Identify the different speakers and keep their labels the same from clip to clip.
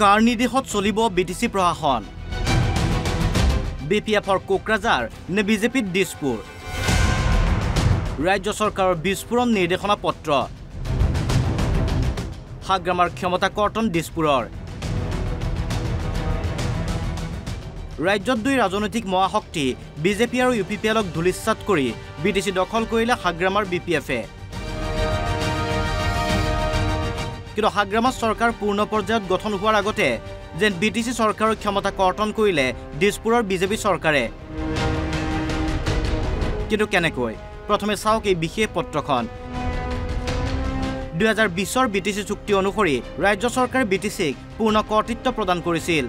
Speaker 1: কাৰ নিৰ্দেশত চলিব বিটিচি প্ৰশাসন বিপিএফৰ কোকৰাঝাৰ নে বিজেপিৰ দিছপুৰ ৰাজ্য চৰকাৰৰ বিস্ফোৰণ নিৰ্দেশনা পত্ৰ হাগ্ৰামাৰ ক্ষমতা কৰ্তন দিছপুৰৰ ৰাজ্যত দুই ৰাজনৈতিক মহাশক্তি বিজেপি আৰু ইউপিপিএলক ধুলিচ্ছাত কৰি বিটিচি দখল কৰিলে হাগ্ৰামাৰ বিপিএফে কিন্তু হাগ্ৰামা চৰকাৰ পূৰ্ণ পৰ্যায়ত গঠন হোৱাৰ আগতে যেন বিটিচি চৰকাৰৰ ক্ষমতা কৰ্তন কৰিলে দিছপুৰৰ বিজেপি চৰকাৰে কিন্তু কেনেকৈ প্ৰথমে চাওক এই বিশেষ পত্ৰখন 2020 বিটিচি চুক্তি অনুসৰি ৰাজ্য চৰকাৰে বিটিচিক পূৰ্ণ কৰ্তৃত্ব প্ৰদান কৰিছিল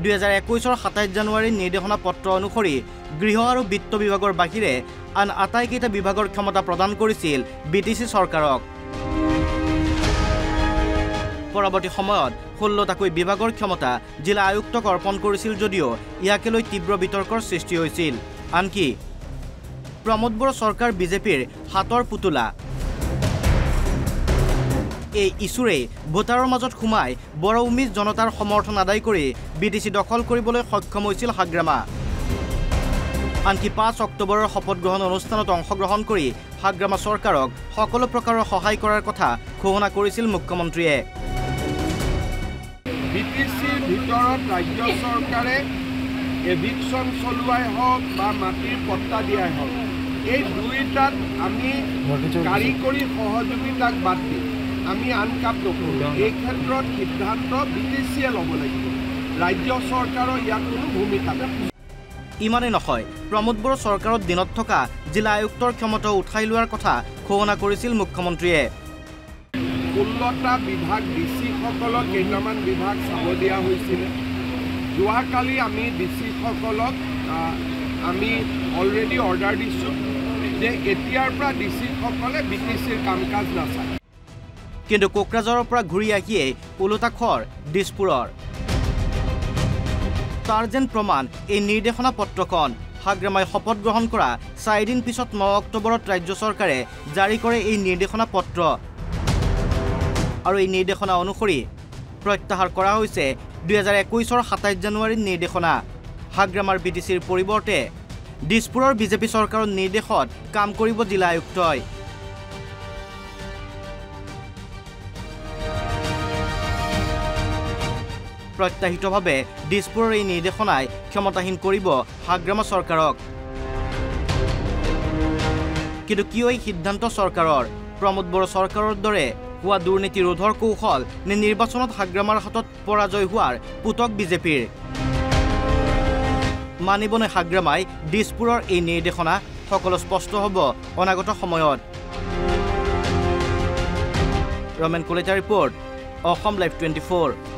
Speaker 1: 2021 27 জানুৱাৰীৰ নিৰ্দেশনা পত্ৰ অনুসৰি গৃহ আৰু বিত্ত বিভাগৰ বাহিৰে আন আটাইকেইটা বিভাগৰ ক্ষমতা প্ৰদান কৰিছিল বিটিচি চৰকাৰক পৰৱৰ্তী সময়ত 16টাকৈ বিভাগৰ ক্ষমতা জিলা আয়ুক্তক অৰ্পণ কৰিছিল যদিও ইয়াকে লৈ তীব্ৰ বিতৰ্কৰ সৃষ্টি হৈছিল আনকি প্ৰমোদ বড়ো চৰকাৰ বিজেপিৰ হাতৰ পুতলা এই ইছুৰে ভোটাৰৰ মাজত সোমাই বড়োমিজ জনতাৰ সমৰ্থন আদায় কৰি বিটিচি দখল কৰিবলৈ সক্ষম হৈছিল হাগ্ৰামা আনকি 5 অক্টোবৰৰ শপত গ্ৰহণ অনুষ্ঠানত অংশগ্ৰহণ কৰি হাগ্ৰামা চৰকাৰক সকলো প্ৰকাৰৰ সহায় কৰাৰ কথা ঘোষণা কৰিছিল মুখ্যমন্ত্ৰীয়ে
Speaker 2: বিটিচিৰ ভিতৰত ৰাজ্য চৰকাৰে এভিকশ্যন চলোৱাই হওক বা মাটিৰ পট্টা দিয়াই হওক এই দুইটাত আমি কাৰিকৰী সহযোগিতাক বাদ দি আমি আন কাম নকৰোঁ এই ক্ষেত্ৰত সিদ্ধান্ত বিটিচিয়ে ল'ব লাগিব ৰাজ্য চৰকাৰৰ ইয়াত কোনো ভূমিকা নাই
Speaker 1: ইমানেই নহয় প্ৰমোদ বড়ো চৰকাৰত দিনত থকা জিলা আয়ুক্তৰ ক্ষমতা উঠাই লোৱাৰ কথা ঘোষণা কৰিছিল মুখ্যমন্ত্ৰীয়ে
Speaker 2: 16টা বিভাগ ডিচিসকলক কেইটামান বিভাগ চাব দিয়া হৈছিলে যোৱাকালি আমি ডিচিসকলক আমি অলৰেডি অৰ্ডাৰ দিছোঁ যে এতিয়াৰ পৰা ডিচিসকলে বিটিচিৰ কাম কাজ নাচায়
Speaker 1: কিন্তু কোকৰাঝাৰৰ পৰা ঘূৰি আহিয়ে ওলোটা খৰ দিছপুৰৰ তাৰ যেন প্ৰমাণ এই নিৰ্দেশনা পত্ৰখন হাগ্ৰামাই শপত গ্ৰহণ কৰা 4 দিন পিছত 9 অক্টোবৰত ৰাজ্য চৰকাৰে জাৰি কৰে এই নিৰ্দেশনা পত্ৰ আৰু এই নিৰ্দেশনা অনুসৰি প্ৰত্যাহাৰ কৰা হৈছে 2021 27 জানুৱাৰীৰ নিৰ্দেশনা হাগ্ৰামাৰ বিটিচিৰ পৰিৱৰ্তে দিছপুৰৰ বিজেপি চৰকাৰৰ নিৰ্দেশত কাম কৰিব জিলা আয়ুক্তই প্ৰত্যাহিতভাৱে দিছপুৰৰ এই নিৰ্দেশনাই ক্ষমতাহীন কৰিব হাগ্ৰামা চৰকাৰক কিন্তু কিয় এই সিদ্ধান্ত চৰকাৰৰ প্ৰমোদ বড়ো চৰকাৰৰ দৰে হোৱা দুৰ্নীতি ৰোধৰ কৌশল নে নিৰ্বাচনত হাগ্ৰামাৰ হাতত পৰাজয় হোৱাৰ পুতক বিজেপিৰ মানিবনে হাগ্ৰামাই দিছপুৰৰ এই নিৰ্দেশনা সকলো স্পষ্ট হ'ব অনাগত সময়ত ৰমেন কলিতা ৰিপৰ্ট অসম লাইভ 24